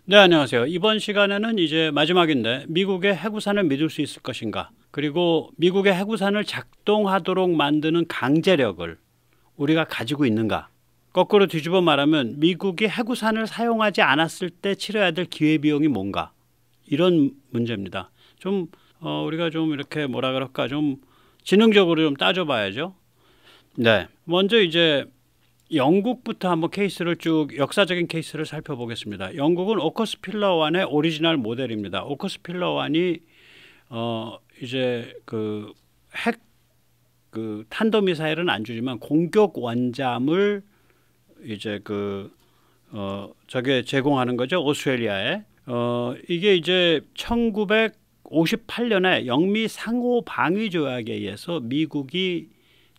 네, 안녕하세요. 이번 시간에는 이제 마지막인데 미국의 해구산을 믿을 수 있을 것인가? 그리고 미국의 해구산을 작동하도록 만드는 강제력을 우리가 가지고 있는가? 거꾸로 뒤집어 말하면 미국이 해구산을 사용하지 않았을 때 치러야 될 기회비용이 뭔가? 이런 문제입니다. 좀 우리가 좀 이렇게 뭐라 그럴까? 좀 지능적으로 좀 따져봐야죠. 네, 먼저 이제 영국부터 한번 케이스를 쭉 역사적인 케이스를 살펴보겠습니다. 영국은 오커스 필러 1의 오리지널 모델입니다. 오커스 필러 1이 이제 핵 탄도 미사일은 안 주지만 공격 원잠을 이제 저게 제공하는 거죠. 오스트레일리아에. 이게 이제 1958년에 영미 상호 방위 조약에 의해서 미국이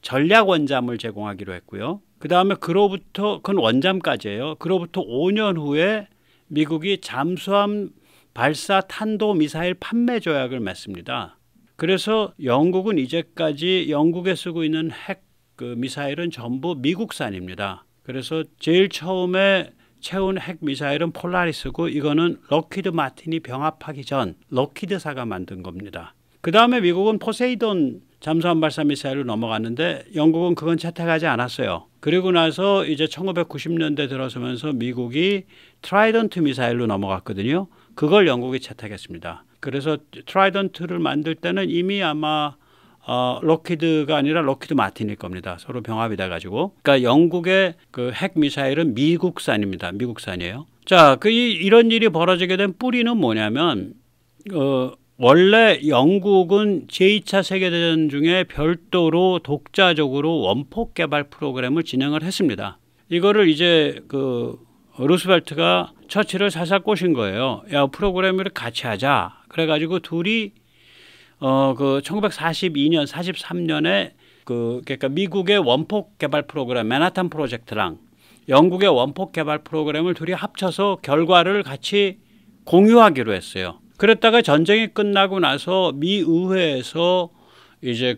전략 원잠을 제공하기로 했고요. 그 다음에 그건 원잠까지예요. 그로부터 5년 후에 미국이 잠수함 발사 탄도 미사일 판매 조약을 맺습니다. 그래서 영국은 이제까지 영국에 쓰고 있는 핵 미사일은 전부 미국산입니다. 그래서 제일 처음에 채운 핵 미사일은 폴라리스고 이거는 럭히드 마틴이 병합하기 전 럭히드사가 만든 겁니다. 그 다음에 미국은 포세이돈 잠수함 발사 미사일로 넘어갔는데 영국은 그건 채택하지 않았어요. 그리고 나서 이제 1990년대 들어서면서 미국이 트라이던트 미사일로 넘어갔거든요. 그걸 영국이 채택했습니다. 그래서 트라이던트를 만들 때는 이미 아마 럭히드가 아니라 럭히드 마틴일 겁니다. 서로 병합이 돼가지고. 그러니까 영국의 그 핵 미사일은 미국산입니다. 미국산이에요. 자, 이런 일이 벌어지게 된 뿌리는 뭐냐면 원래 영국은 제2차 세계대전 중에 별도로 독자적으로 원폭 개발 프로그램을 진행을 했습니다. 이거를 이제 루스벨트가 처칠을 살살 꼬신 거예요. 야, 프로그램을 같이 하자. 그래가지고 둘이 1942년, 43년에 그러니까 미국의 원폭 개발 프로그램 맨하탄 프로젝트랑 영국의 원폭 개발 프로그램을 둘이 합쳐서 결과를 같이 공유하기로 했어요. 그랬다가 전쟁이 끝나고 나서 미 의회에서 이제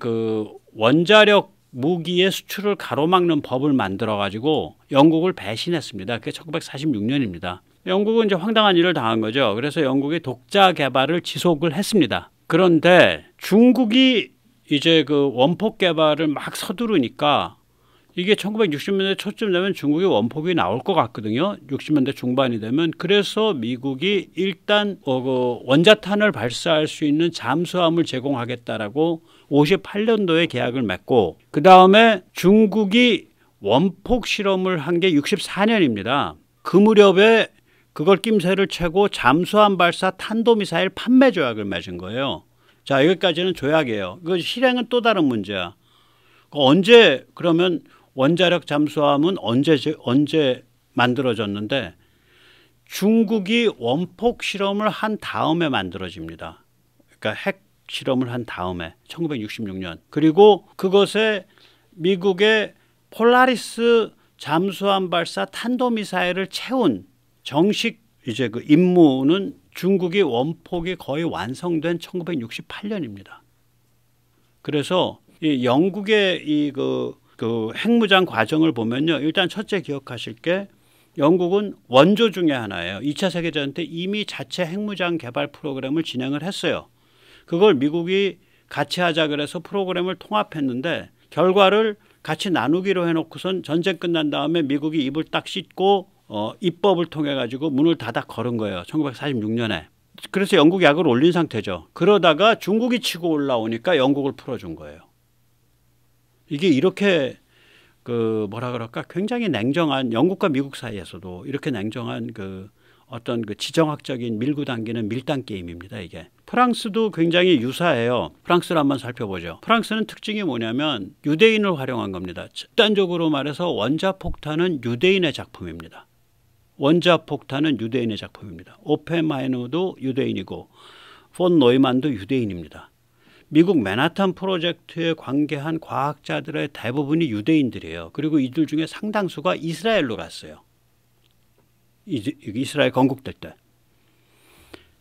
원자력 무기의 수출을 가로막는 법을 만들어 가지고 영국을 배신했습니다. 그게 1946년입니다. 영국은 이제 황당한 일을 당한 거죠. 그래서 영국이 독자 개발을 지속을 했습니다. 그런데 중국이 이제 원폭 개발을 막 서두르니까 이게 1960년대 초쯤 되면 중국이 원폭이 나올 것 같거든요. 60년대 중반이 되면. 그래서 미국이 일단 원자탄을 발사할 수 있는 잠수함을 제공하겠다라고 58년도에 계약을 맺고 그 다음에 중국이 원폭 실험을 한 게 64년입니다. 그 무렵에 그걸 낌새를 채고 잠수함 발사 탄도미사일 판매 조약을 맺은 거예요. 자, 여기까지는 조약이에요. 그 실행은 또 다른 문제야. 언제 그러면 원자력 잠수함은 언제 만들어졌는데 중국이 원폭 실험을 한 다음에 만들어집니다. 그러니까 핵 실험을 한 다음에 1966년. 그리고 그것에 미국의 폴라리스 잠수함 발사 탄도미사일을 채운 정식 이제 임무는 중국이 원폭이 거의 완성된 1968년입니다. 그래서 이 영국의 핵무장 과정을 보면요. 일단 첫째 기억하실 게 영국은 원조 중에 하나예요. 2차 세계대전 때 이미 자체 핵무장 개발 프로그램을 진행을 했어요. 그걸 미국이 같이 하자 그래서 프로그램을 통합했는데 결과를 같이 나누기로 해놓고선 전쟁 끝난 다음에 미국이 입을 딱 씻고 입법을 통해 가지고 문을 닫아 걸은 거예요. 1946년에. 그래서 영국이 약을 올린 상태죠. 그러다가 중국이 치고 올라오니까 영국을 풀어준 거예요. 이게 이렇게 뭐라 그럴까 굉장히 냉정한 영국과 미국 사이에서도 이렇게 냉정한 어떤 지정학적인 밀고 당기는 밀당 게임입니다. 이게 프랑스도 굉장히 유사해요. 프랑스를 한번 살펴보죠. 프랑스는 특징이 뭐냐면 유대인을 활용한 겁니다. 집단적으로 말해서 원자폭탄은 유대인의 작품입니다. 원자폭탄은 유대인의 작품입니다. 오펜하이머도 유대인이고 폰 노이만도 유대인입니다. 미국 맨하탄 프로젝트에 관계한 과학자들의 대부분이 유대인들이에요. 그리고 이들 중에 상당수가 이스라엘로 갔어요. 이스라엘 건국될 때.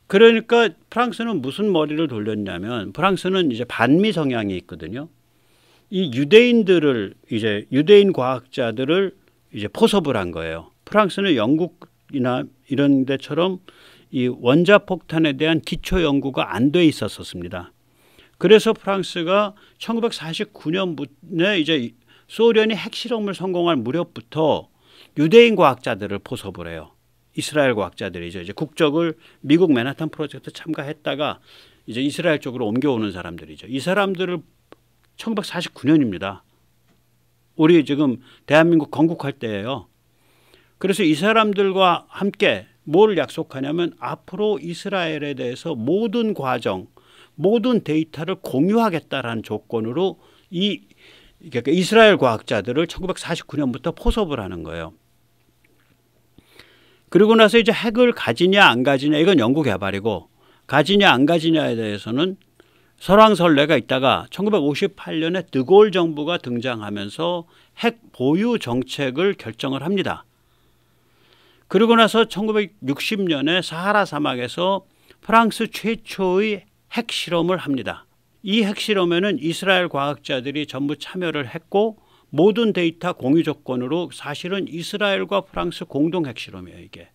그러니까 프랑스는 무슨 머리를 돌렸냐면 프랑스는 이제 반미 성향이 있거든요. 이 유대인들을 이제 유대인 과학자들을 이제 포섭을 한 거예요. 프랑스는 영국 미국이나 이런 데처럼 이 원자폭탄에 대한 기초 연구가 안 돼 있었습니다. 그래서 프랑스가 1949년에 이제 소련이 핵실험을 성공할 무렵부터 유대인 과학자들을 포섭을 해요. 이스라엘 과학자들이죠. 이제 국적을 미국 맨하탄 프로젝트 참가했다가 이제 이스라엘 쪽으로 옮겨오는 사람들이죠. 이 사람들을 1949년입니다. 우리 지금 대한민국 건국할 때예요. 그래서 이 사람들과 함께 뭘 약속하냐면 앞으로 이스라엘에 대해서 모든 과정, 모든 데이터를 공유하겠다라는 조건으로 그러니까 이스라엘 과학자들을 1949년부터 포섭을 하는 거예요. 그리고 나서 이제 핵을 가지냐 안 가지냐 이건 연구 개발이고 가지냐 안 가지냐에 대해서는 설왕설래가 있다가 1958년에 드골 정부가 등장하면서 핵 보유 정책을 결정을 합니다. 그리고 나서 1960년에 사하라 사막에서 프랑스 최초의 핵실험을 합니다. 이 핵실험에는 이스라엘 과학자들이 전부 참여를 했고 모든 데이터 공유 조건으로 사실은 이스라엘과 프랑스 공동 핵실험이에요, 이게.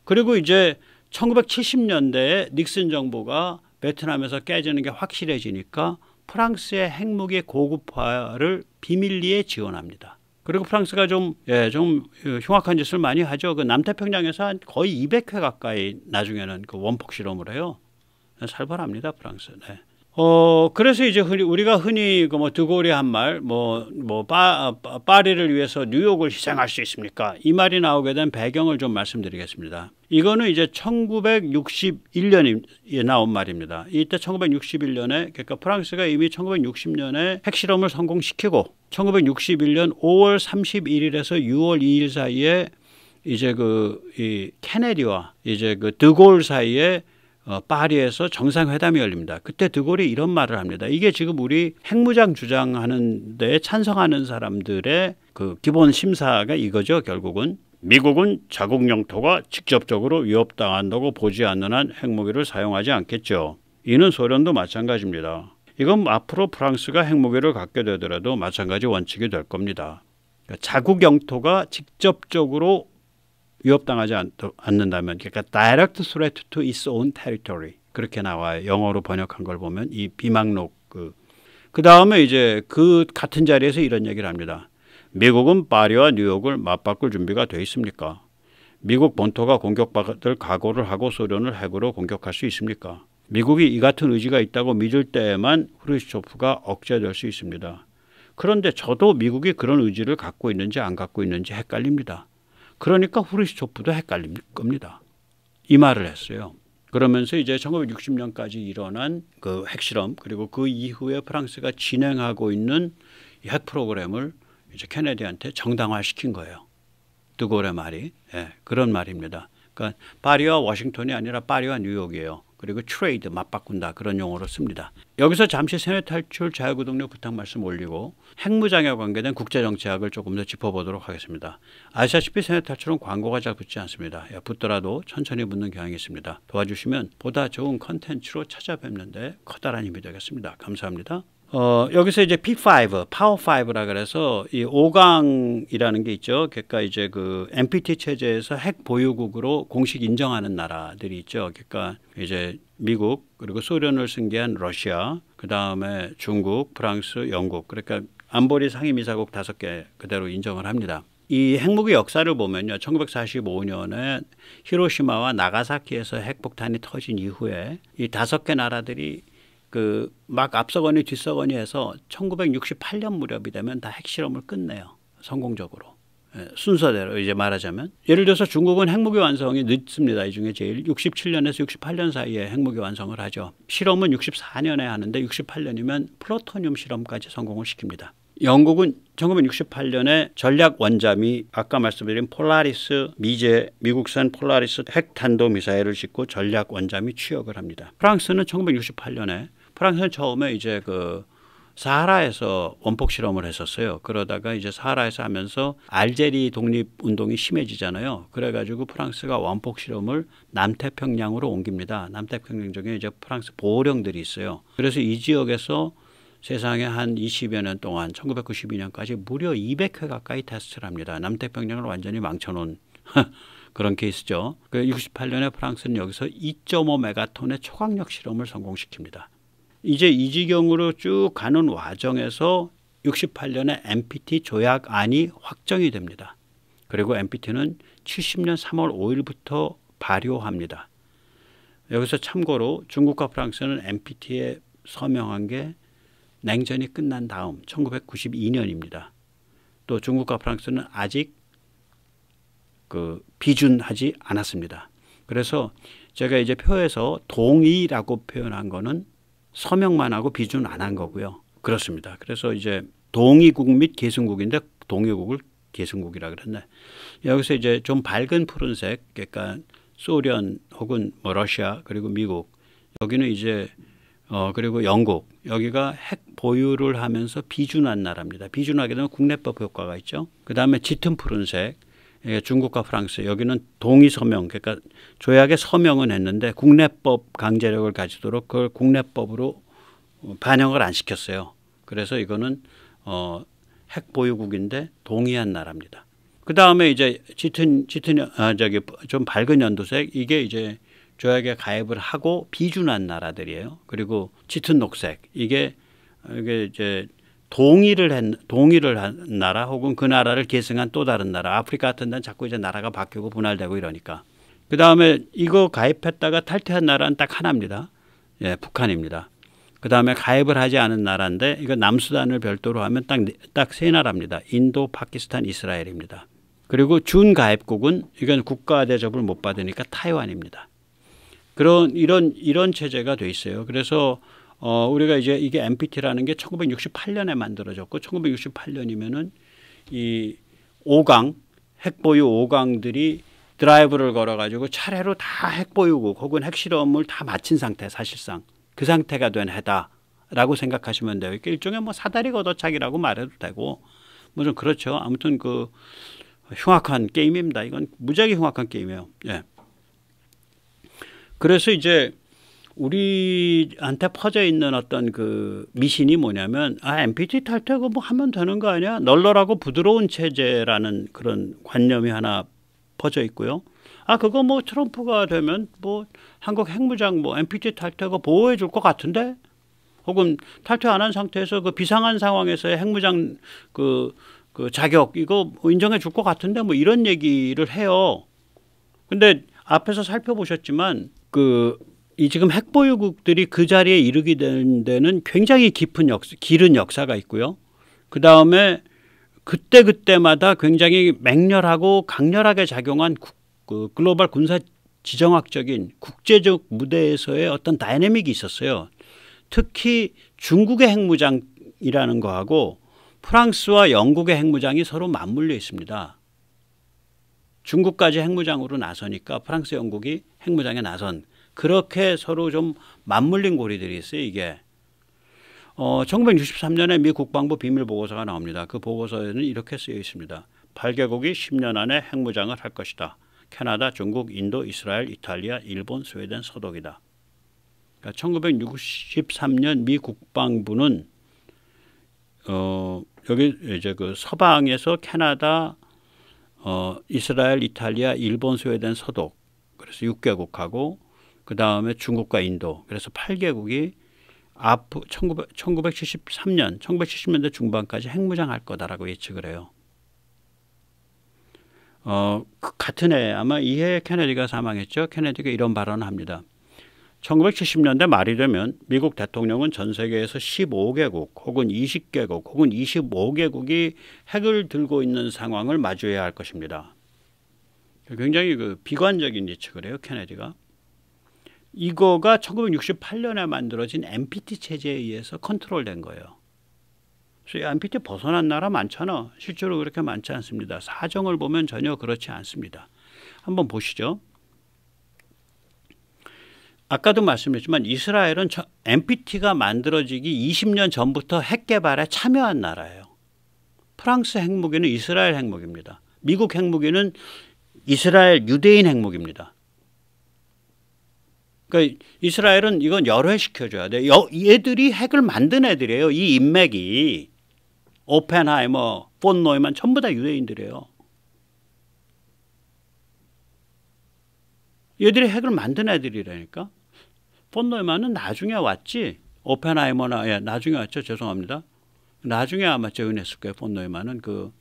그리고 이제 1970년대에 닉슨 정부가 베트남에서 깨지는 게 확실해지니까 프랑스의 핵무기 고급화를 비밀리에 지원합니다. 그리고 프랑스가 좀 흉악한 짓을 많이 하죠. 그 남태평양에서 거의 200회 가까이 나중에는 그 원폭 실험을 해요. 살벌합니다, 프랑스. 네. 그래서 이제 우리가 흔히 그 뭐 드골이 한 말, 파리를 위해서 뉴욕을 희생할 수 있습니까? 이 말이 나오게 된 배경을 좀 말씀드리겠습니다. 이거는 이제 1961년에 나온 말입니다. 이때 1961년에 그러니까 프랑스가 이미 1960년에 핵실험을 성공시키고 1961년 5월 31일에서 6월 2일 사이에 이제 이 케네디와 이제 그 드골 사이에 파리에서 정상회담이 열립니다. 그때 드골이 이런 말을 합니다. 이게 지금 우리 핵무장 주장하는 데 찬성하는 사람들의 그 기본 심사가 이거죠. 결국은 미국은 자국 영토가 직접적으로 위협당한다고 보지 않는 한 핵무기를 사용하지 않겠죠. 이는 소련도 마찬가지입니다. 이건 앞으로 프랑스가 핵무기를 갖게 되더라도 마찬가지 원칙이 될 겁니다. 그러니까 자국 영토가 직접적으로 위협당하지 않는다면, 그러니까 direct threat to its own territory 그렇게 나와요. 영어로 번역한 걸 보면 이 비망록 그 다음에 이제 그 같은 자리에서 이런 얘기를 합니다. 미국은 파리와 뉴욕을 맞바꿀 준비가 돼 있습니까? 미국 본토가 공격받을 각오를 하고 소련을 핵으로 공격할 수 있습니까? 미국이 이 같은 의지가 있다고 믿을 때에만 후르시초프가 억제될 수 있습니다. 그런데 저도 미국이 그런 의지를 갖고 있는지 안 갖고 있는지 헷갈립니다. 그러니까 후르시초프도 헷갈릴 겁니다. 이 말을 했어요. 그러면서 이제 1960년까지 일어난 그 핵실험 그리고 그 이후에 프랑스가 진행하고 있는 핵 프로그램을 이제 케네디한테 정당화시킨 거예요. 드골의 말이 그런 말입니다. 그러니까 파리와 워싱턴이 아니라 파리와 뉴욕이에요. 그리고 트레이드 맞바꾼다 그런 용어로 씁니다. 여기서 잠시 세뇌 탈출 자유구독료 부탁 말씀 올리고 핵무장에 관계된 국제정치학을 조금 더 짚어보도록 하겠습니다. 아시다시피 세뇌 탈출은 광고가 잘 붙지 않습니다. 붙더라도 천천히 붙는 경향이 있습니다. 도와주시면 보다 좋은 컨텐츠로 찾아뵙는 데 커다란 힘이 되겠습니다. 감사합니다. 여기서 이제 P5, 파워5라 그래서 이 5강이라는 게 있죠. 그러니까 이제 그 NPT 체제에서 핵 보유국으로 공식 인정하는 나라들이 있죠. 그러니까 이제 미국 그리고 소련을 승계한 러시아, 그 다음에 중국, 프랑스, 영국. 그러니까 안보리 상임이사국 5개 그대로 인정을 합니다. 이 핵무기 역사를 보면요. 1945년에 히로시마와 나가사키에서 핵폭탄이 터진 이후에 이 5개 나라들이 그 막 앞서거니 뒤서거니 해서 1968년 무렵이 되면 다 핵실험을 끝내요. 성공적으로. 순서대로 이제 말하자면 예를 들어서 중국은 핵무기 완성이 늦습니다. 이 중에 제일 67년에서 68년 사이에 핵무기 완성을 하죠. 실험은 64년에 하는데 68년이면 플루토늄 실험까지 성공을 시킵니다. 영국은 1968년에 전략 원잠이 아까 말씀드린 폴라리스 미국산 폴라리스 핵탄도미사일을 싣고 전략 원잠이 취역을 합니다. 프랑스는 1968년에 프랑스는 처음에 이제 그 사하라에서 원폭 실험을 했었어요. 그러다가 이제 사하라에서 하면서 알제리 독립 운동이 심해지잖아요. 그래가지고 프랑스가 원폭 실험을 남태평양으로 옮깁니다. 남태평양 쪽에 이제 프랑스 보호령들이 있어요. 그래서 이 지역에서 세상에 한 20여 년 동안 1992년까지 무려 200회 가까이 테스트를 합니다. 남태평양을 완전히 망쳐놓은 그런 케이스죠. 그 68년에 프랑스는 여기서 2.5 메가톤의 초강력 실험을 성공시킵니다. 이제 이 지경으로 쭉 가는 와중에서 68년에 NPT 조약안이 확정이 됩니다. 그리고 NPT는 70년 3월 5일부터 발효합니다. 여기서 참고로 중국과 프랑스는 NPT에 서명한 게 냉전이 끝난 다음 1992년입니다. 또 중국과 프랑스는 아직 비준하지 않았습니다. 그래서 제가 이제 표에서 동의라고 표현한 거는 서명만 하고 비준 안 한 거고요. 그렇습니다. 그래서 이제 동의국 및 계승국인데 동의국을 계승국이라 그랬네. 여기서 이제 좀 밝은 푸른색, 그러니까 소련 혹은 뭐 러시아 그리고 미국, 여기는 이제 그리고 영국, 여기가 핵 보유를 하면서 비준한 나라입니다. 비준하게 되면 국내법 효과가 있죠. 그 다음에 짙은 푸른색, 중국과 프랑스, 여기는 동의 서명, 그러니까 조약에 서명은 했는데 국내법 강제력을 가지도록 그걸 국내법으로 반영을 안 시켰어요. 그래서 이거는 핵 보유국인데 동의한 나라입니다. 그 다음에 이제 좀 밝은 연두색, 이게 이제 조약에 가입을 하고 비준한 나라들이에요. 그리고 짙은 녹색, 이게 이제 동의를 한 나라 혹은 그 나라를 계승한 또 다른 나라. 아프리카 같은 데는 자꾸 이제 나라가 바뀌고 분할되고 이러니까. 그 다음에 이거 가입했다가 탈퇴한 나라는 딱 하나입니다. 예, 북한입니다. 그 다음에 가입을 하지 않은 나라인데 이거 남수단을 별도로 하면 딱 세 나라입니다. 인도, 파키스탄, 이스라엘입니다. 그리고 준가입국은 이건 국가 대접을 못 받으니까 타이완입니다. 이런 체제가 돼 있어요. 그래서 우리가 이제 이게 NPT라는 게 1968년에 만들어졌고 1968년이면은 이 5강 핵보유 5강들이 드라이브를 걸어가지고 차례로 다 핵보유국 혹은 핵실험을 다 마친 상태, 사실상 그 상태가 된 해다라고 생각하시면 돼요. 이게 일종의 뭐 사다리 걷어차기라고 말해도 되고 뭐 좀 그렇죠. 아무튼 그 흉악한 게임입니다. 이건 무지하게 흉악한 게임이에요. 예. 그래서 이제 우리한테 퍼져 있는 어떤 그 미신이 뭐냐면 NPT 탈퇴고 뭐 하면 되는 거 아니야? 널널하고 부드러운 체제라는 그런 관념이 하나 퍼져 있고요. 그거 뭐 트럼프가 되면 뭐 한국 핵무장 뭐 NPT 탈퇴고 보호해 줄 것 같은데? 혹은 탈퇴 안 한 상태에서 그 비상한 상황에서의 핵무장 그 자격 이거 인정해 줄 것 같은데 뭐 이런 얘기를 해요. 근데 앞에서 살펴보셨지만 이 지금 핵보유국들이 그 자리에 이르게 되는 데는 굉장히 길은 역사가 있고요. 그 다음에 그때마다 굉장히 맹렬하고 강렬하게 작용한 글로벌 군사 지정학적인 국제적 무대에서의 어떤 다이내믹이 있었어요. 특히 중국의 핵무장이라는 거하고 프랑스와 영국의 핵무장이 서로 맞물려 있습니다. 중국까지 핵무장으로 나서니까 프랑스, 영국이 핵무장에 나선 그렇게 서로 좀 맞물린 고리들이 있어요. 이게 1963년에 미 국방부 비밀보고서가 나옵니다. 그 보고서에는 이렇게 쓰여 있습니다. 8개국이 10년 안에 핵무장을 할 것이다. 캐나다, 중국, 인도, 이스라엘, 이탈리아, 일본, 스웨덴, 서독이다. 그러니까 1963년 미 국방부는 여기 이제 그 서방에서 캐나다, 이스라엘, 이탈리아, 일본, 스웨덴, 서독, 그래서 6개국하고 그 다음에 중국과 인도, 그래서 8개국이 1970년대 중반까지 핵무장할 거다라고 예측을 해요. 같은 해 아마 이해 케네디가 사망했죠. 케네디가 이런 발언을 합니다. 1970년대 말이 되면 미국 대통령은 전 세계에서 15개국 혹은 20개국 혹은 25개국이 핵을 들고 있는 상황을 마주해야 할 것입니다. 굉장히 비관적인 예측을 해요. 케네디가. 이거가 1968년에 만들어진 NPT 체제에 의해서 컨트롤된 거예요. 그래서 NPT 벗어난 나라 많잖아. 실제로 그렇게 많지 않습니다. 사정을 보면 전혀 그렇지 않습니다. 한번 보시죠. 아까도 말씀드렸지만 이스라엘은 NPT가 만들어지기 20년 전부터 핵 개발에 참여한 나라예요. 프랑스 핵무기는 이스라엘 핵무기입니다. 미국 핵무기는 이스라엘 유대인 핵무기입니다. 그러니까 이스라엘은 이건 열회시켜줘야 돼. 얘들이 핵을 만든 애들이에요. 이 인맥이. 오펜하이머, 폰 노이만 전부 다 유대인들이에요. 얘들이 핵을 만든 애들이라니까. 폰 노이만은 나중에 왔지. 오펜하이머나 나중에 왔죠. 죄송합니다. 나중에 아마 재현했을 거예요. 폰 노이만은 그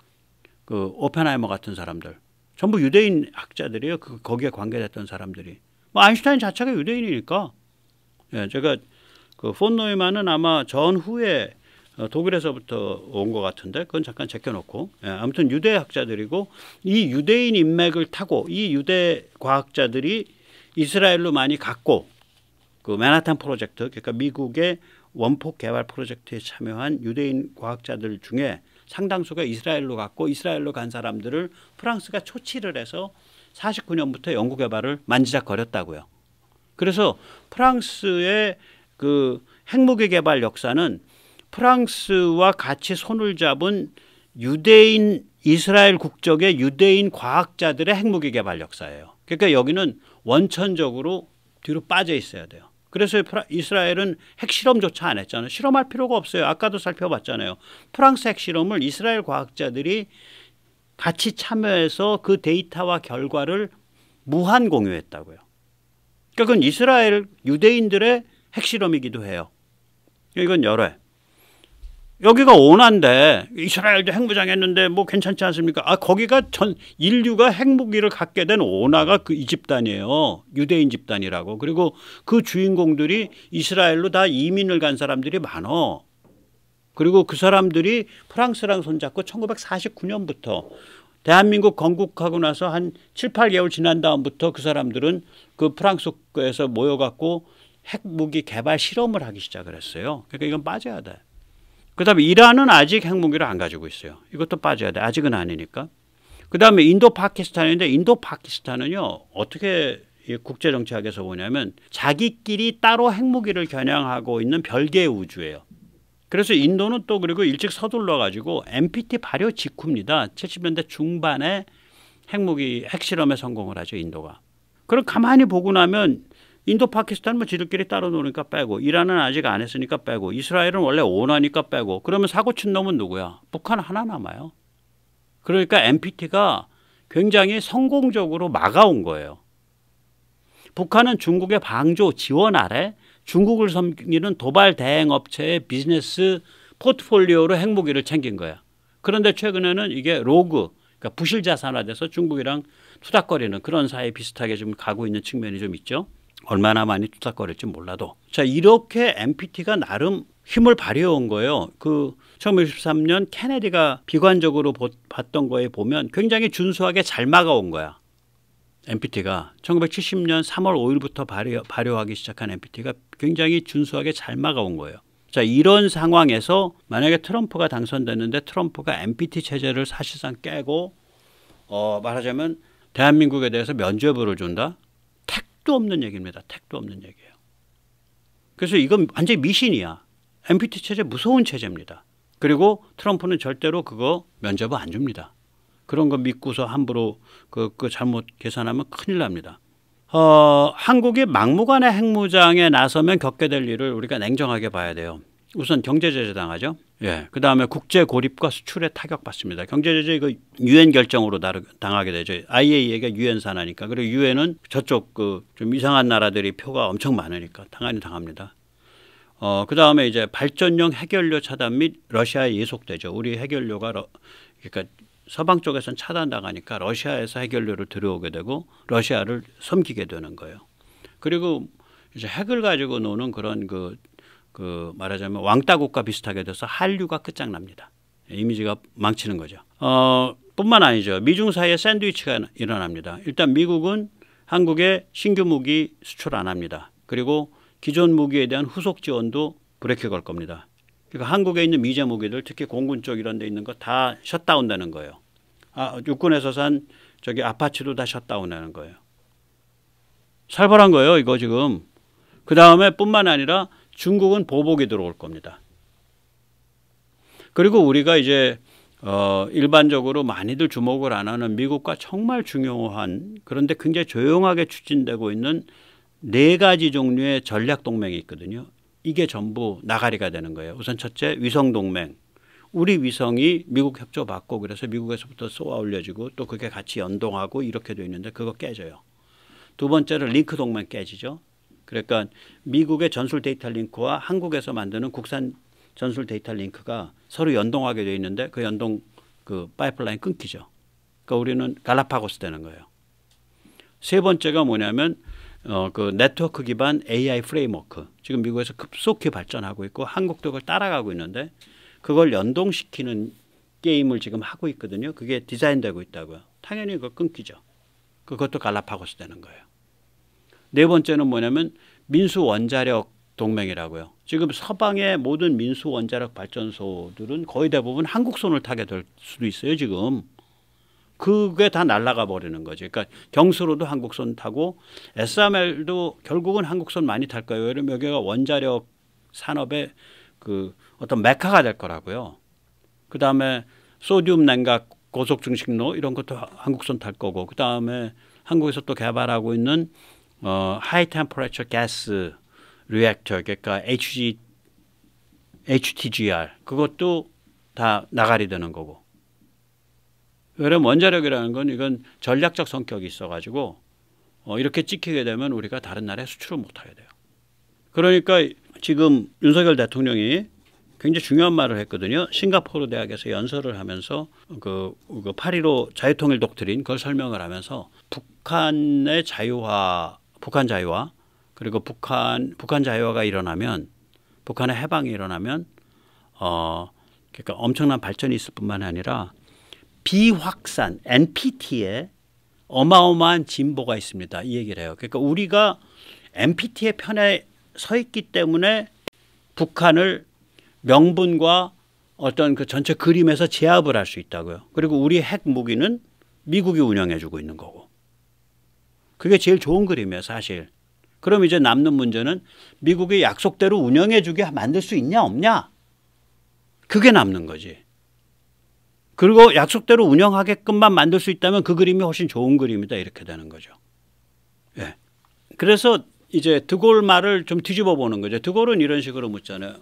오펜하이머 같은 사람들 전부 유대인 학자들이에요. 거기에 관계됐던 사람들이. 뭐 아인슈타인 자체가 유대인이니까. 예, 제가 그 폰 노이만은 아마 전후에 독일에서부터 온 것 같은데 그건 잠깐 제껴놓고. 예, 아무튼 유대 학자들이고 이 유대인 인맥을 타고 이 유대 과학자들이 이스라엘로 많이 갔고 그 맨하탄 프로젝트 그러니까 미국의 원폭 개발 프로젝트에 참여한 유대인 과학자들 중에 상당수가 이스라엘로 갔고 이스라엘로 간 사람들을 프랑스가 초치를 해서 49년부터 연구 개발을 만지작거렸다고요. 그래서 프랑스의 그 핵무기 개발 역사는 프랑스와 같이 손을 잡은 유대인 이스라엘 국적의 유대인 과학자들의 핵무기 개발 역사예요. 그러니까 여기는 원천적으로 뒤로 빠져 있어야 돼요. 그래서 이스라엘은 핵실험조차 안 했잖아요. 실험할 필요가 없어요. 아까도 살펴봤잖아요. 프랑스 핵실험을 이스라엘 과학자들이 같이 참여해서 그 데이터와 결과를 무한 공유했다고요. 그러니까 그건 이스라엘 유대인들의 핵실험이기도 해요. 이건 열애. 여기가 오나인데 이스라엘도 핵무장했는데 뭐 괜찮지 않습니까? 아 거기가 전 인류가 핵무기를 갖게 된 오나가 그 이 집단이에요. 유대인 집단이라고. 그리고 그 주인공들이 이스라엘로 다 이민을 간 사람들이 많어. 그리고 그 사람들이 프랑스랑 손잡고 1949년부터 대한민국 건국하고 나서 한 7, 8개월 지난 다음부터 그 사람들은 그 프랑스에서 모여갖고 핵무기 개발 실험을 하기 시작을 했어요. 그러니까 이건 빠져야 돼. 그다음에 이란은 아직 핵무기를 안 가지고 있어요. 이것도 빠져야 돼. 아직은 아니니까. 그다음에 인도 파키스탄인데 인도 파키스탄은요. 어떻게 국제정치학에서 보냐면 자기끼리 따로 핵무기를 겨냥하고 있는 별개의 우주예요. 그래서 인도는 또 그리고 일찍 서둘러 가지고 NPT 발효 직후입니다. 70년대 중반에 핵실험에 성공을 하죠. 인도가. 그럼 가만히 보고 나면 인도 파키스탄 뭐 지들끼리 따로 노니까 빼고 이란은 아직 안 했으니까 빼고 이스라엘은 원래 오나니까 빼고 그러면 사고 친 놈은 누구야? 북한 하나 남아요. 그러니까 NPT가 굉장히 성공적으로 막아온 거예요. 북한은 중국의 방조 지원 아래 중국을 섬기는 도발 대행 업체의 비즈니스 포트폴리오로 핵무기를 챙긴 거야. 그런데 최근에는 이게 로그, 그러니까 부실 자산화돼서 중국이랑 투닥거리는 그런 사이에 비슷하게 좀 가고 있는 측면이 좀 있죠. 얼마나 많이 투닥거릴지 몰라도. 자, 이렇게 NPT가 나름 힘을 발휘해온 거예요. 그 1963년 케네디가 비관적으로 봤던 거에 보면 굉장히 준수하게 잘 막아온 거야. NPT가 1970년 3월 5일부터 발효하기 시작한 NPT가 굉장히 준수하게 잘 막아온 거예요. 자, 이런 상황에서 만약에 트럼프가 당선됐는데 트럼프가 NPT 체제를 사실상 깨고 말하자면 대한민국에 대해서 면죄부를 준다? 택도 없는 얘기입니다. 택도 없는 얘기예요. 그래서 이건 완전히 미신이야. NPT 체제 무서운 체제입니다. 그리고 트럼프는 절대로 그거 면죄부 안 줍니다. 그런 거 믿고서 함부로 그 잘못 계산하면 큰일 납니다. 한국이 막무가내 핵무장에 나서면 겪게 될 일을 우리가 냉정하게 봐야 돼요. 우선 경제제재 당하죠. 예, 그 다음에 국제 고립과 수출에 타격받습니다. 경제제재 이거 유엔 결정으로 당하게 되죠. IAEA가 유엔 산하니까. 그리고 유엔은 저쪽 좀 이상한 나라들이 표가 엄청 많으니까 당합니다. 그 다음에 이제 발전용 핵연료 차단 및 러시아에 예속되죠. 우리 핵연료가 그러니까 서방 쪽에서는 차단당하니까 러시아에서 핵연료를 들여오게 되고 러시아를 섬기게 되는 거예요. 그리고 이제 핵을 가지고 노는 그런 말하자면 왕따 국가 비슷하게 돼서 한류가 끝장납니다. 이미지가 망치는 거죠. 뿐만 아니죠. 미중 사이에 샌드위치가 일어납니다. 일단 미국은 한국에 신규 무기 수출 안 합니다. 그리고 기존 무기에 대한 후속 지원도 브레이크 걸 겁니다. 그러니까 한국에 있는 미제 무기들 특히 공군 쪽 이런 데 있는 거 다 셧다운되는 거예요. 육군에서 산 아파치도 다 셧다운되는 거예요. 살벌한 거예요. 이거 지금. 그 다음에 뿐만 아니라 중국은 보복이 들어올 겁니다. 그리고 우리가 이제 일반적으로 많이들 주목을 안 하는 미국과 정말 중요한 그런데 굉장히 조용하게 추진되고 있는 4가지 종류의 전략 동맹이 있거든요. 이게 전부 나가리가 되는 거예요. 우선 첫째 위성 동맹. 우리 위성이 미국 협조 받고 그래서 미국에서부터 쏘아 올려지고 또 그게 같이 연동하고 이렇게 돼 있는데 그거 깨져요. 두 번째로 링크 동맹 깨지죠. 그러니까 미국의 전술 데이터 링크와 한국에서 만드는 국산 전술 데이터 링크가 서로 연동하게 되어 있는데 그 연동 그 파이프라인 끊기죠. 그러니까 우리는 갈라파고스 되는 거예요. 세 번째가 뭐냐면 그 네트워크 기반 AI 프레임워크. 지금 미국에서 급속히 발전하고 있고 한국도 그걸 따라가고 있는데 그걸 연동시키는 게임을 지금 하고 있거든요. 그게 디자인되고 있다고요. 당연히 그거 끊기죠. 그것도 갈라파고스 되는 거예요. 네 번째는 뭐냐면 민수 원자력 동맹이라고요. 지금 서방의 모든 민수 원자력 발전소들은 거의 대부분 한국 손을 타게 될 수도 있어요. 지금. 그게 다 날아가 버리는 거죠. 그러니까 경수로도 한국 손 타고 SMR도 결국은 한국 손 많이 탈 거예요. 왜냐면 여기가 원자력 산업의 그 어떤 메카가 될 거라고요. 그 다음에 소듐 냉각 고속 증식로 이런 것도 한국 손 탈 거고 그 다음에 한국에서 또 개발하고 있는 하이 템퍼레처 가스 리액터 그러니까 HTGR 그것도 다 나가리 되는 거고. 왜냐면 원자력이라는 건 이건 전략적 성격이 있어가지고 이렇게 찍히게 되면 우리가 다른 나라에 수출을 못하게 돼요. 그러니까 지금 윤석열 대통령이 굉장히 중요한 말을 했거든요. 싱가포르 대학에서 연설을 하면서 그 8.15 자유통일 독트린 그걸 설명을 하면서 북한의 자유화, 북한 자유화 그리고 북한 자유화가 일어나면 북한의 해방이 일어나면 그러니까 엄청난 발전이 있을 뿐만 아니라 비확산 NPT에 어마어마한 진보가 있습니다. 이 얘기를 해요. 그러니까 우리가 NPT의 편에 서 있기 때문에 북한을 명분과 어떤 그 전체 그림에서 제압을 할 수 있다고요. 그리고 우리 핵 무기는 미국이 운영해 주고 있는 거고. 그게 제일 좋은 그림이에요, 사실. 그럼 이제 남는 문제는 미국이 약속대로 운영해 주게 만들 수 있냐 없냐? 그게 남는 거지. 그리고 약속대로 운영하게끔만 만들 수 있다면 그 그림이 훨씬 좋은 그림이다 이렇게 되는 거죠. 예. 그래서 이제 드골 말을 좀 뒤집어 보는 거죠. 드골은 이런 식으로 묻잖아요.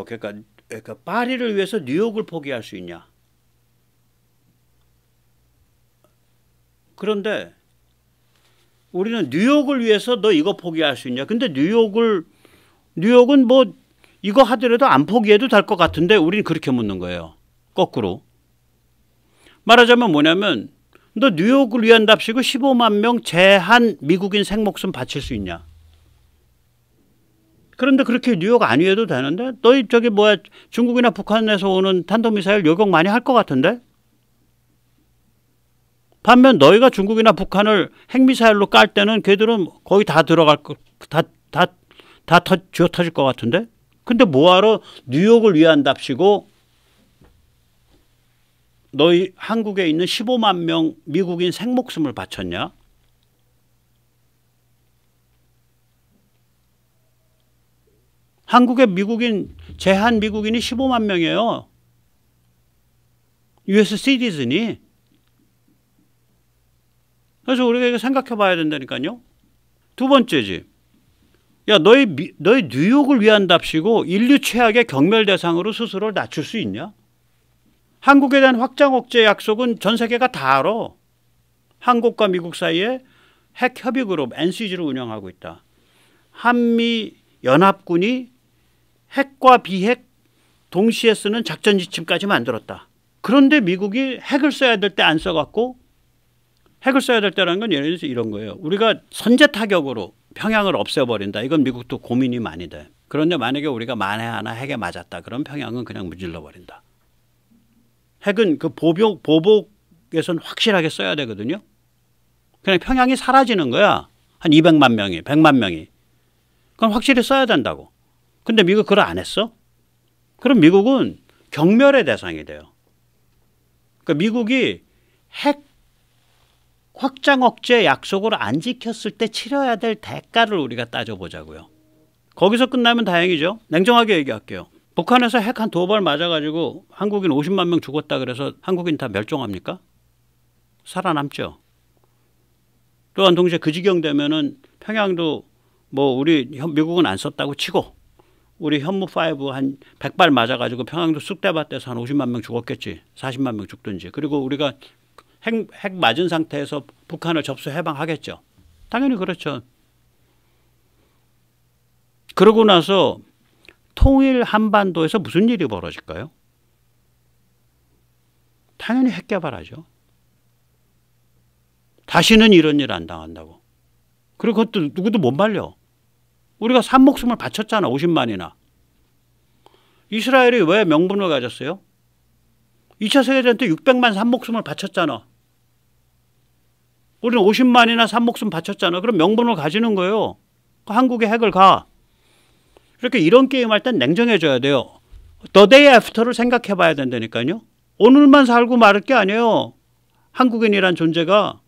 그러니까 파리를 위해서 뉴욕을 포기할 수 있냐? 그런데 우리는 뉴욕을 위해서 너 이거 포기할 수 있냐? 근데 뉴욕은 뭐 이거 하더라도 안 포기해도 될 것 같은데 우리는 그렇게 묻는 거예요. 거꾸로. 말하자면 뭐냐면 너 뉴욕을 위한답시고 15만 명 제한 미국인 생목숨 바칠 수 있냐? 그런데 그렇게 뉴욕 안 위해도 되는데 너희 저기 뭐야 중국이나 북한에서 오는 탄도미사일 요격 많이 할 것 같은데? 반면 너희가 중국이나 북한을 핵미사일로 깔 때는 걔들은 거의 다 들어갈 거 다 쥐어 터질 것 같은데? 근데 뭐하러 뉴욕을 위한답시고 너희 한국에 있는 15만 명 미국인 생목숨을 바쳤냐? 한국의 미국인 제한 미국인이 15만 명이에요. US 시티즌이. 그래서 우리가 이거 생각해 봐야 된다니까요. 두 번째지. 야, 너희 뉴욕을 위한답시고 인류 최악의 경멸 대상으로 스스로를 낮출 수 있냐? 한국에 대한 확장 억제 약속은 전 세계가 다 알아. 한국과 미국 사이에 핵 협의 그룹 NCG를 운영하고 있다. 한미 연합군이 핵과 비핵 동시에 쓰는 작전 지침까지 만들었다. 그런데 미국이 핵을 써야 될 때 안 써갖고 핵을 써야 될 때라는 건 예를 들어서 이런 거예요. 우리가 선제 타격으로 평양을 없애버린다. 이건 미국도 고민이 많이 돼. 그런데 만약에 우리가 만에 하나 핵에 맞았다. 그럼 평양은 그냥 무질러버린다. 핵은 그 보복에선 확실하게 써야 되거든요. 그냥 평양이 사라지는 거야. 한 200만 명이, 100만 명이. 그럼 확실히 써야 된다고. 근데 미국 그걸 안 했어? 그럼 미국은 경멸의 대상이 돼요. 그러니까 미국이 핵 확장 억제 약속을 안 지켰을 때 치러야 될 대가를 우리가 따져보자고요. 거기서 끝나면 다행이죠. 냉정하게 얘기할게요. 북한에서 핵 한 2발 맞아가지고 한국인 50만 명 죽었다 그래서 한국인 다 멸종합니까? 살아남죠. 또한 동시에 그 지경 되면은 평양도 뭐 우리 미국은 안 썼다고 치고 우리 현무5 한 100발 맞아가지고 평양도 쑥대밭에서 한 50만 명 죽었겠지. 40만 명 죽든지. 그리고 우리가 핵 맞은 상태에서 북한을 접수 해방하겠죠. 당연히 그렇죠. 그러고 나서 통일 한반도에서 무슨 일이 벌어질까요? 당연히 핵 개발하죠. 다시는 이런 일 안 당한다고. 그리고 그것도 누구도 못 말려. 우리가 산 목숨을 바쳤잖아. 50만이나. 이스라엘이 왜 명분을 가졌어요? 2차 세계대전 때 600만 산 목숨을 바쳤잖아. 우리는 50만이나 산 목숨 바쳤잖아. 그럼 명분을 가지는 거예요. 한국에 핵을 가. 이렇게 이런 게임 할 땐 냉정해져야 돼요. The day after를 생각해 봐야 된다니까요. 오늘만 살고 말을 게 아니에요. 한국인이란 존재가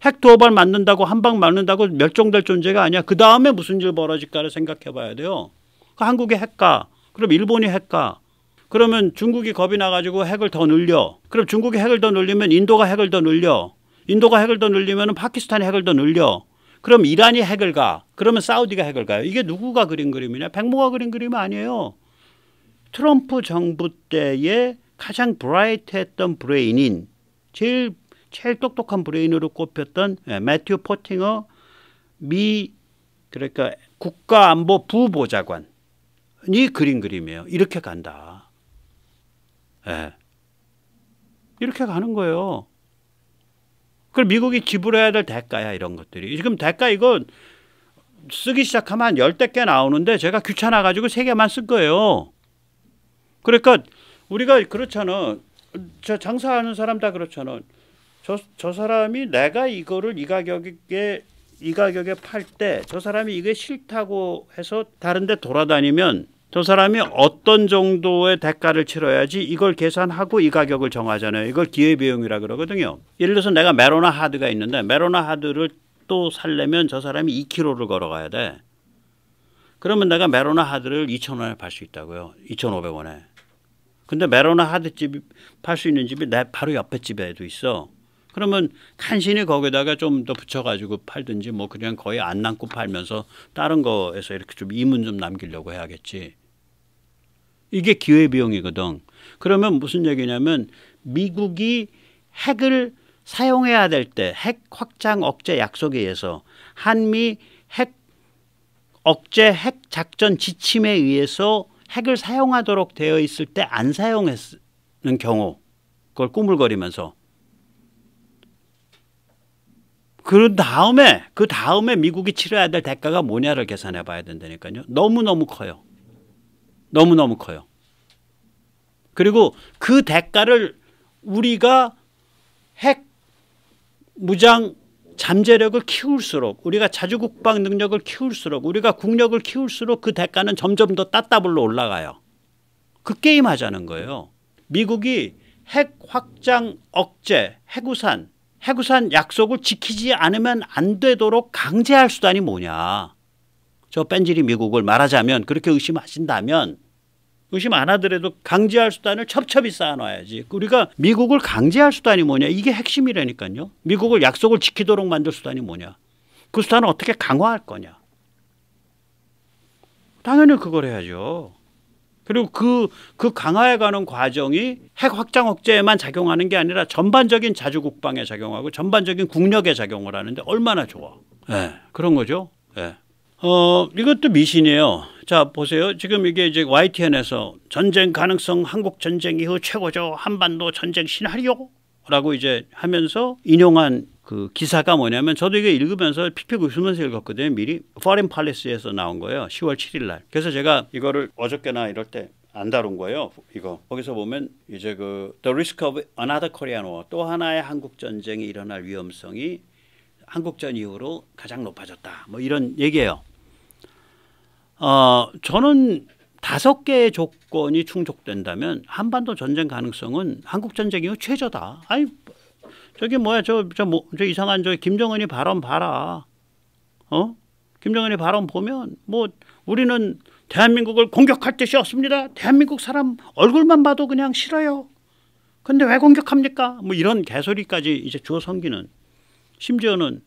핵 2발 맞는다고 한 방 맞는다고 멸종될 존재가 아니야. 그 다음에 무슨 일 벌어질까를 생각해 봐야 돼요. 한국이 핵 가. 그럼 일본이 핵 가. 그러면 중국이 겁이 나가지고 핵을 더 늘려. 그럼 중국이 핵을 더 늘리면 인도가 핵을 더 늘려. 인도가 핵을 더 늘리면 파키스탄이 핵을 더 늘려. 그럼 이란이 핵을 가. 그러면 사우디가 핵을 가요. 이게 누구가 그린 그림이냐? 백모가 그린 그림 아니에요. 트럼프 정부 때에 가장 브라이트했던 브레인인 제일 똑똑한 브레인으로 꼽혔던 매튜 포팅어 그러니까 국가안보 부보좌관이 그린 그림이에요. 이렇게 간다. 이렇게 가는 거예요. 그럼 미국이 지불해야 될 대가야 이런 것들이. 지금 대가 이거 쓰기 시작하면 한 10대 개 나오는데 제가 귀찮아가지고 3개만 쓸 거예요. 그러니까 우리가 그렇잖아. 저 장사하는 사람 다 그렇잖아. 저 사람이 내가 이거를 이 가격에 팔 때 저 사람이 이게 싫다고 해서 다른 데 돌아다니면 저 사람이 어떤 정도의 대가를 치러야지 이걸 계산하고 이 가격을 정하잖아요. 이걸 기회비용이라 그러거든요. 예를 들어서 내가 메로나 하드가 있는데 메로나 하드를 또 살려면 저 사람이 2km를 걸어가야 돼. 그러면 내가 메로나 하드를 2,000원에 팔 수 있다고요. 2,500원에. 근데 메로나 하드집이 팔 수 있는 집이 내 바로 옆에 집에도 있어. 그러면 간신히 거기다가 좀 더 붙여가지고 팔든지 뭐 그냥 거의 안 남고 팔면서 다른 거에서 이렇게 좀 이문 좀 남기려고 해야겠지. 이게 기회비용이거든. 그러면 무슨 얘기냐면 미국이 핵을 사용해야 될 때 핵 확장 억제 약속에 의해서 한미 핵 억제 핵 작전 지침에 의해서 핵을 사용하도록 되어 있을 때 안 사용했는 경우 그걸 꾸물거리면서 그 다음에 미국이 치러야 될 대가가 뭐냐를 계산해 봐야 된다니까요. 너무너무 커요. 너무너무 커요. 그리고 그 대가를 우리가 핵 무장 잠재력을 키울수록 우리가 자주국방 능력을 키울수록 우리가 국력을 키울수록 그 대가는 점점 더 따따블로 올라가요. 그 게임 하자는 거예요. 미국이 핵 확장 억제 해구산 약속을 지키지 않으면 안 되도록 강제할 수단이 뭐냐. 저 뺀질이 미국을 말하자면 그렇게 의심하신다면 의심 안 하더라도 강제할 수단을 첩첩이 쌓아놔야지. 우리가 미국을 강제할 수단이 뭐냐. 이게 핵심이라니까요. 미국을 약속을 지키도록 만들 수단이 뭐냐. 그 수단을 어떻게 강화할 거냐. 당연히 그걸 해야죠. 그리고 그 강화해가는 과정이 핵 확장 억제에만 작용하는 게 아니라 전반적인 자주국방에 작용하고 전반적인 국력에 작용을 하는데 얼마나 좋아. 그런 거죠. 이것도 미신이에요. 자, 보세요. 지금 이게 이제 YTN에서 전쟁 가능성 한국 전쟁 이후 최고죠. 한반도 전쟁 시나리오라고 이제 하면서 인용한 그 기사가 뭐냐면 저도 이게 읽으면서 픽픽 웃으면서 읽었거든요. 미리 Foreign Policy에서 나온 거예요. 10월 7일 날. 그래서 제가 이거를 어저께나 이럴 때 안 다룬 거예요. 이거 거기서 보면 이제 그 The Risk of Another Korean War 또 하나의 한국 전쟁이 일어날 위험성이 한국전 이후로 가장 높아졌다. 뭐 이런 얘기예요. 저는 5개의 조건이 충족된다면 한반도 전쟁 가능성은 한국 전쟁 이후 최저다. 아니 저기 뭐야 저 이상한 저 김정은이 발언 봐라. 김정은이 발언 보면 뭐 우리는 대한민국을 공격할 뜻이 없습니다. 대한민국 사람 얼굴만 봐도 그냥 싫어요. 근데 왜 공격합니까? 뭐 이런 개소리까지 이제 주워 섬기는. 심지어는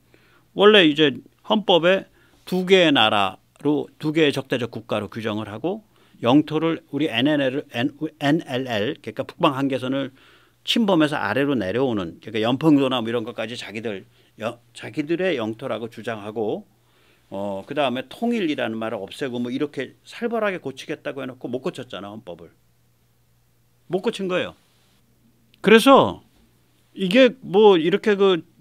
원래 이제 헌법에 2개의 나라로 2개의 적대적 국가로 규정을 하고 영토를 우리 NLL 그러니까 북방 한계선을 침범해서 아래로 내려오는 그러니까 연평도나 뭐 이런 것까지 자기들의 영토라고 주장하고 그 다음에 통일이라는 말을 없애고 뭐 이렇게 살벌하게 고치겠다고 해놓고 못 고쳤잖아 헌법을. 못 고친 거예요. 그래서 이게 뭐 이렇게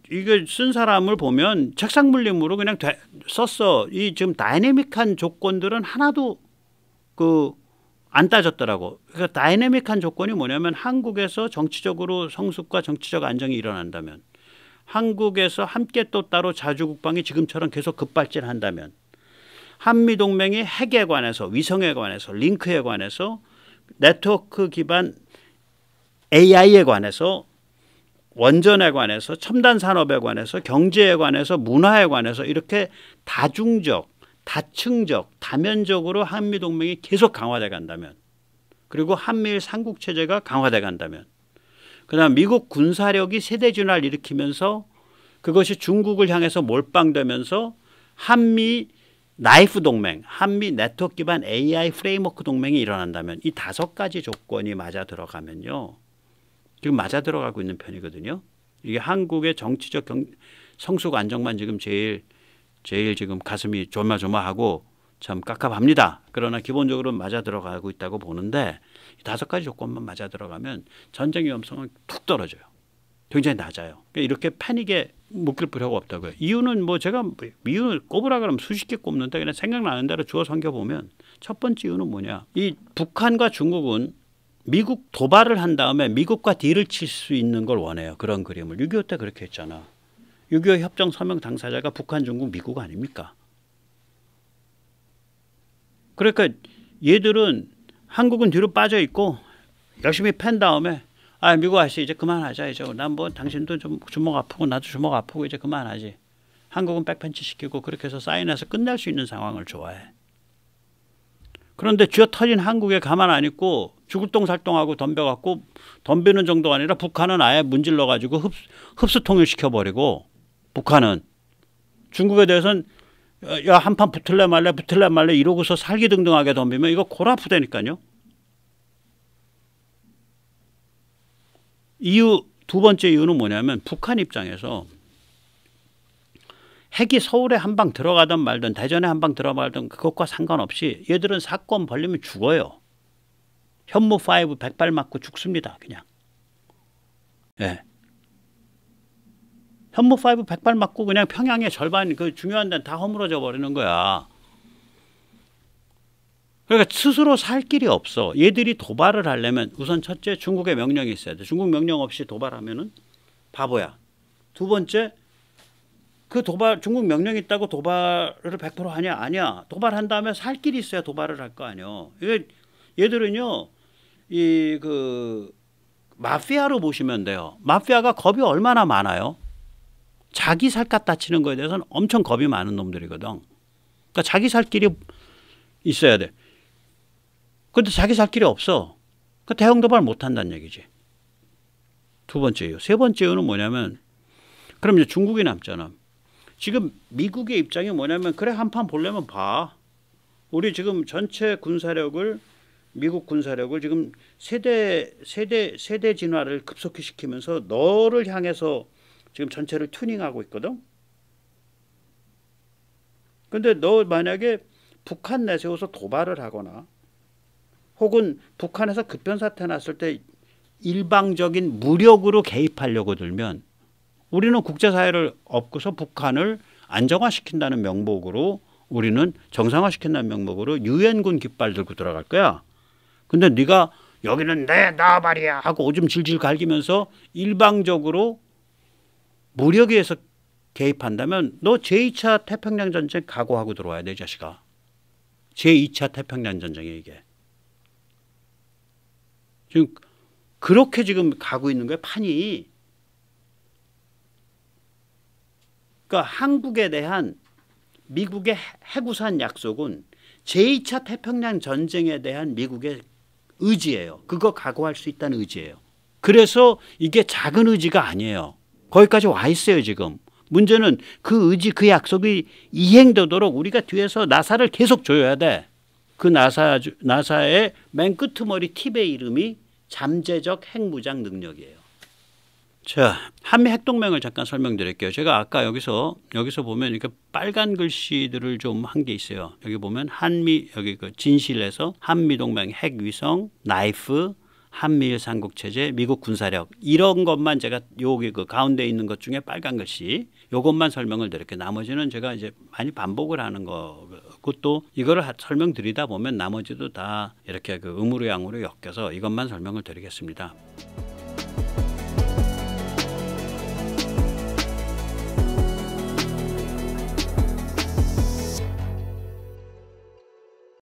이게 쓴 사람을 보면 책상 물림으로 그냥 썼어. 이 지금 다이내믹한 조건들은 하나도 안 따졌더라고. 그러니까 다이내믹한 조건이 뭐냐면 한국에서 정치적으로 성숙과 정치적 안정이 일어난다면, 한국에서 함께 또 따로 자주국방이 지금처럼 계속 급발진한다면, 한미동맹이 핵에 관해서, 위성에 관해서, 링크에 관해서, 네트워크 기반 AI에 관해서, 원전에 관해서, 첨단 산업에 관해서, 경제에 관해서, 문화에 관해서 이렇게 다중적, 다층적, 다면적으로 한미동맹이 계속 강화돼 간다면, 그리고 한미일 삼국체제가 강화돼 간다면, 그 다음 미국 군사력이 세대 진화를 일으키면서 그것이 중국을 향해서 몰빵되면서 한미 나이프 동맹, 한미 네트워크 기반 AI 프레임워크 동맹이 일어난다면, 이 5가지 조건이 맞아 들어가면요. 지금 맞아 들어가고 있는 편이거든요. 이게 한국의 정치적 성숙 안정만 지금 제일 지금 가슴이 조마조마하고 참 깝깝합니다. 그러나 기본적으로 맞아 들어가고 있다고 보는데, 이 5가지 조건만 맞아 들어가면 전쟁 위험성은 툭 떨어져요. 굉장히 낮아요. 그러니까 이렇게 패닉에 묶일 필요가 없다고요. 이유는 뭐 제가 이유를 꼽으라 그러면 수십 개 꼽는데 그냥 생각나는 대로 주워 섬겨보면, 첫 번째 이유는 뭐냐. 이 북한과 중국은 미국 도발을 한 다음에 미국과 딜을 칠 수 있는 걸 원해요. 그런 그림을. 6.25 때 그렇게 했잖아. 6.25 협정 서명 당사자가 북한, 중국, 미국 아닙니까? 그러니까 얘들은 한국은 뒤로 빠져 있고 열심히 팬 다음에 미국 아저씨 이제 그만하자. 이제 난 뭐 당신도 좀 주먹 아프고 나도 주먹 아프고 이제 그만하지. 한국은 백팬치 시키고 그렇게 해서 사인해서 끝낼 수 있는 상황을 좋아해. 그런데 쥐어 터진 한국에 가만 안 있고 죽을 똥살똥하고 덤벼갖고, 덤비는 정도가 아니라 북한은 아예 문질러가지고 흡수 통일시켜버리고, 북한은 중국에 대해서는 야 한판 붙을래 말래 이러고서 살기등등하게 덤비면 이거 골아프다니까요. 두 번째 이유는 뭐냐면, 북한 입장에서 핵이 서울에 한 방 들어가든 말든 대전에 한 방 들어가든 그것과 상관없이 얘들은 사건 벌리면 죽어요. 현무 5 100발 맞고 죽습니다. 그냥. 예. 현무 5 100발 맞고 그냥 평양의 절반 그 중요한 데는 다 허물어져 버리는 거야. 그러니까 스스로 살 길이 없어. 얘들이 도발을 하려면 우선 첫째 중국의 명령이 있어야 돼. 중국 명령 없이 도발하면은 바보야. 두 번째, 그 중국 명령이 있다고 도발을 100% 하냐? 아니야. 도발한 다음에 살 길이 있어야 도발을 할 거 아니에요. 얘들은요, 마피아로 보시면 돼요. 마피아가 겁이 얼마나 많아요? 자기 살 갖다 치는 거에 대해서는 엄청 겁이 많은 놈들이거든. 그러니까 자기 살 길이 있어야 돼. 근데 자기 살 길이 없어. 그 대형 도발 못 한다는 얘기지. 두 번째 이유. 세 번째 이유는 뭐냐면, 그럼 이제 중국이 남잖아. 지금 미국의 입장이 뭐냐면, 그래 한판 보려면 봐. 우리 지금 전체 군사력을, 미국 군사력을 지금 세대 진화를 급속히 시키면서 너를 향해서 지금 전체를 튜닝하고 있거든. 근데 너 만약에 북한 내세워서 도발을 하거나, 혹은 북한에서 급변사태 났을 때 일방적인 무력으로 개입하려고 들면, 우리는 국제사회를 엎고서 북한을 안정화시킨다는 명목으로, 우리는 정상화시킨다는 명목으로 유엔군 깃발 들고 들어갈 거야. 근데 네가 여기는 나 말이야 하고 오줌 질질 갈기면서 일방적으로 무력에 의해서 개입한다면 너 제2차 태평양 전쟁 각오하고 들어와야 돼, 이 자식아. 제2차 태평양 전쟁에 이게. 지금 그렇게 지금 가고 있는 거야, 판이. 그러니까 한국에 대한 미국의 해구산 약속은 제2차 태평양 전쟁에 대한 미국의 의지예요. 그거 각오할 수 있다는 의지예요. 그래서 이게 작은 의지가 아니에요. 거기까지 와 있어요, 지금. 문제는 그 의지, 그 약속이 이행되도록 우리가 뒤에서 나사를 계속 조여야 돼. 그 나사의 맨 끄트머리 팁의 이름이 잠재적 핵무장 능력이에요. 자, 한미 핵동맹을 잠깐 설명드릴게요. 제가 아까 여기서 보면 이렇게 빨간 글씨들을 좀 한 게 있어요. 여기 보면 한미 여기 그 진실에서 한미동맹 핵위성 나이프 한미일 삼국체제 미국 군사력 이런 것만 제가 여기 그 가운데 있는 것 중에 빨간 글씨 요것만 설명을 드릴게요. 나머지는 제가 이제 많이 반복을 하는 거 그것도 이거를 설명드리다 보면 나머지도 다 이렇게 그 음으로 양으로 엮여서 이것만 설명을 드리겠습니다.